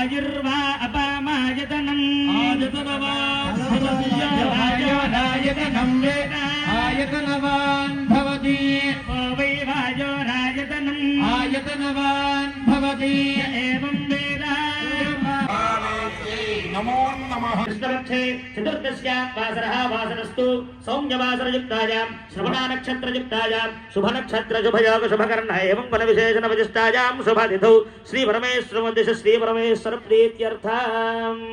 आयुर्वा अपामायतनम् आयतनवान् भवति वै वायोरायतनम् आयतनवान् भवति एवं वेद नमो नमः। कृष्णपक्षे चतुर्दश्यां वासरः वासरस्तु सौम्यवासरयुक्तायां श्रवणानक्षत्रयुक्तायां शुभनक्षत्रशुभयोग शुभकर्ण एवं फलविशेषणवजिष्ठायां शुभतिथौ श्रीपरमेश्वरमदिश श्रीपरमेश्वरप्रीत्यर्थम्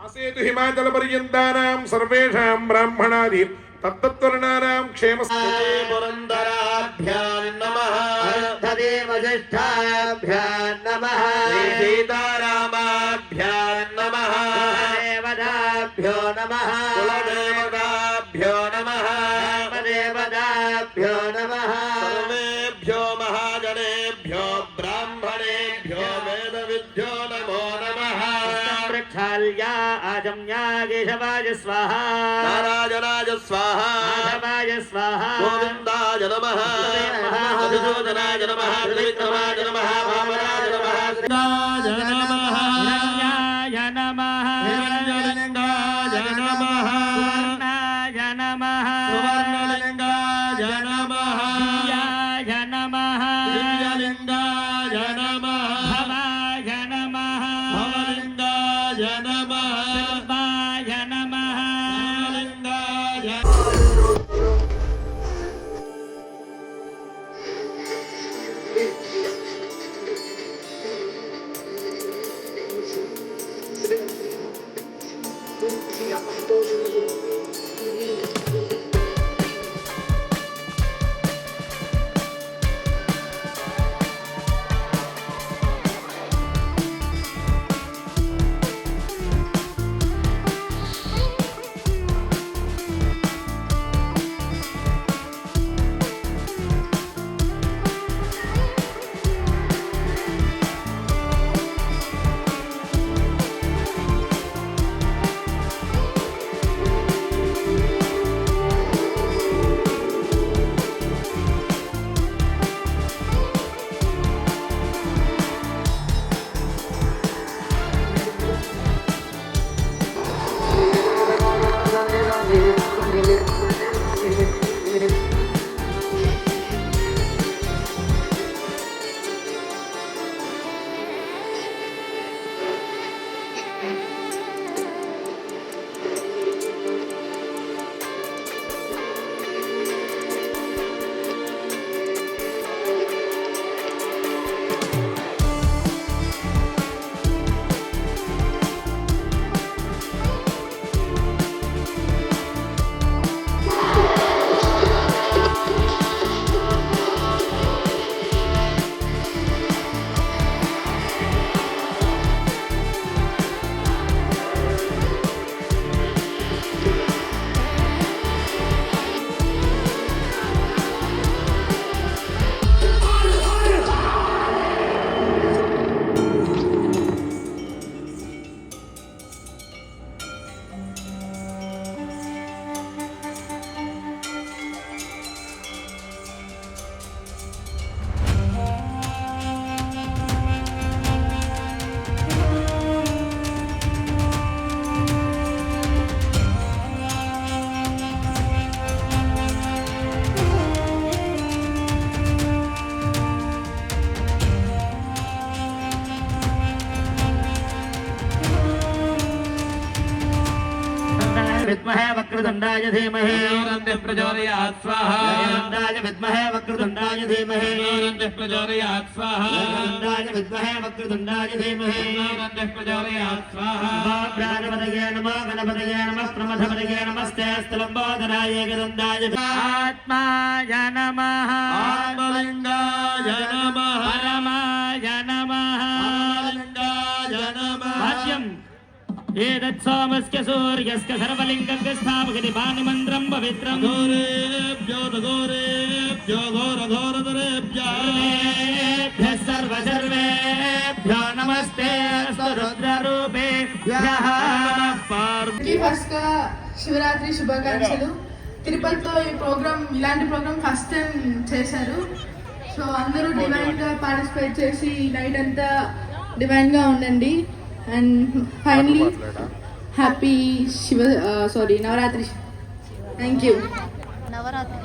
आसेतु हिमाचलपर्यन्तानां सर्वेषां ब्राह्मणादि तत्तत्वर्णानां क्षेमस्ते पुरन्दराभ्यां नमः अर्थदेवज्येष्ठाभ्यां नमः सीतारामाभ्यां नमः देवताभ्यो नमः कुलदेवताभ्यो नमः देवताभ्यो नमः सर्वेभ्यो महाजनेभ्यो ब्राह्मणेभ्यो वेदविद्यो नमो नमः। प्रक्षाल्या आजम्या केशवाय स्वाहा नारायणाय स्वाहा माधवाय स्वाहा गोविन्दाय नमः मधुसूदनाय नमः त्रिविक्रमाय नमः वामनाय नमः कृष्णाय नमः हिरण्याय नमः हिरण्यलिङ्गाय नमः सुवर्णाय नमः सुवर्णलिङ्गाय नमः दिव्याय नमः दिव्यलिङ्गाय नमः भवाय नमः भवलिङ्गाय नमः सर्वाय नमः लिङ्गाय विद्महे वक्रतुण्डाय धीमहि प्रचोदयात् स्वाहा वक्रतुण्डाय विद्महे वक्रतुण्डाय धीमहि प्रचोदयात् स्वाहा विद्महे वक्रतुण्डाय धीमहि प्रचोदयात् स्वाहा प्राणपतये नमः गणपतये नमः प्रमथपतये नमस्ते स्थलम्बोधराय एकदन्ताय आत्माय नमः आत्मलिङ्गाय नमः परमाय नमः लिङ्गाय नमः भाष्यम् एतत्सोमस्य सूर्यस्य सर्वलिङ्गस्य स्थापकति पाणिमन्त्रं पवित्रं घोरेभ्यो घोरेभ्यो घोरघोरधरेभ्यः सर्वेभ्यो नमस्ते रुद्ररूपेभ्यः ఫస్ట్ గా శివరాత్రి శుభాకాంక్షలు. తిరుపతిలో ఈ ప్రోగ్రామ్ ఇలాంటి ప్రోగ్రామ్ ఫస్ట్ టైం చేశారు. సో అందరూ డివైన్ గా పార్టిసిపేట్ చేసి నైట్ అంతా డివైన్ గా ఉండండి. And finally happy Navratri. Thank you. Navratri